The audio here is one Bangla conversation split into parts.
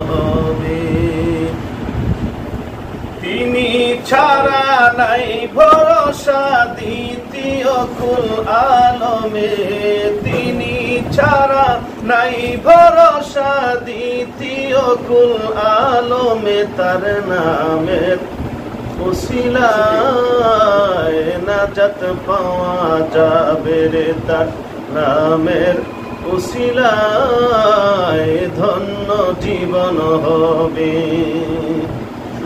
হবে। তিনি ছাড়া নাই ভরসা দ্বিতীয় কুল আলমে, তিনি ছাড়া নাই ভরসা দ্বিতীয় কুল আলমে, তার নামের উসিলায় নাজাত পাওয়া যাবে রে, তার নামের উসিলায় ধন্য জীবন হবে।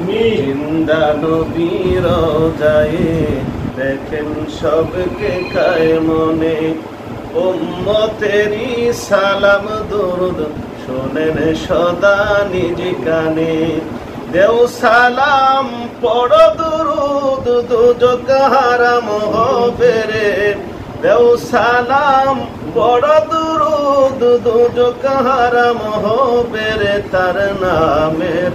জিন্দা নবীর যায় দেখেন সবকে খায় মনে, উম্মতেরই সালাম দুরুদ শোনেন সদা নিজ কানে। দেও সালাম পড় দুরুদ দুজক হারাম হবে রে, দেও সালাম পড় দুরুদ দুজক হারাম হবে রে, তার নামের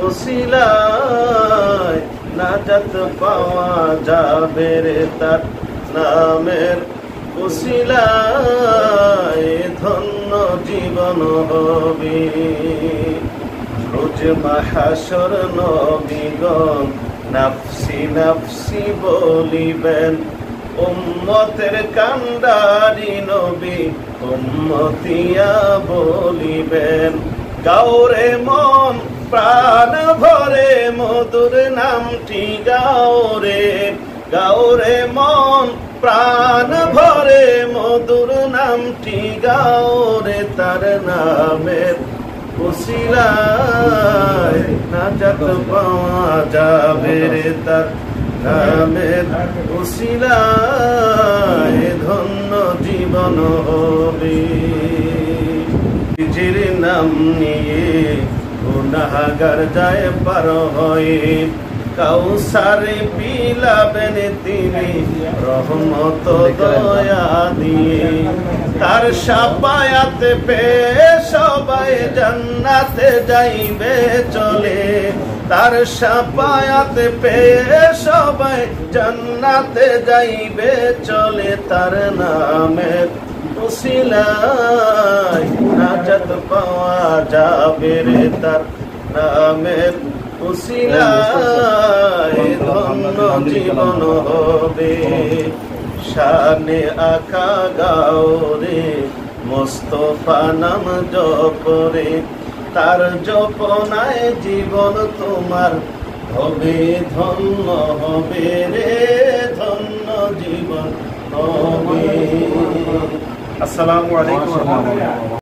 উসিলায় নাজাত পাওয়া যাবে রে, তার নামের উসিলায় ধন্য জীবন হবে। রোজ মাহাশর নবীগণ নাফসি নাফসি বলিবেন, উম্মতের কান্ডারি নবী উম্মতিয়া বলিবেন। গাওরে মন প্রাণ ভরে মধুর নামটি গাওরে, গাওরে মন প্রাণ ভরে মধুর নামটি গাওরে, তার নামের উসিলায় নাজাত পাওয়া যাবে রে, তার নামের উসিলায় ধন্য জীবন হবে। নিজের নাম নিয়ে গুনাহগার যায় পার হয়ে, কাউসারে বিলাবেন তিনি রহমত দয়া দিয়ে, তার শাফায়াতে পেয়ে সবাই জান্নাতে যাইবে চলে, তার শাফায়াতে পেয়ে সবাই জান্নাতে যাইবে চলে, তার নামের উসিলায় নাজাত পাওয়া যাবে রে, তার নামের উসিলায় ধন্য জীবন হবে। শানে আকা গাও রে মোস্তফা নাম জপরে, তার জপনায় জীবন তোমার হবে ধন্য হবে রে, ধন্য জীবন হবে। আসসালামু আলাইকুম।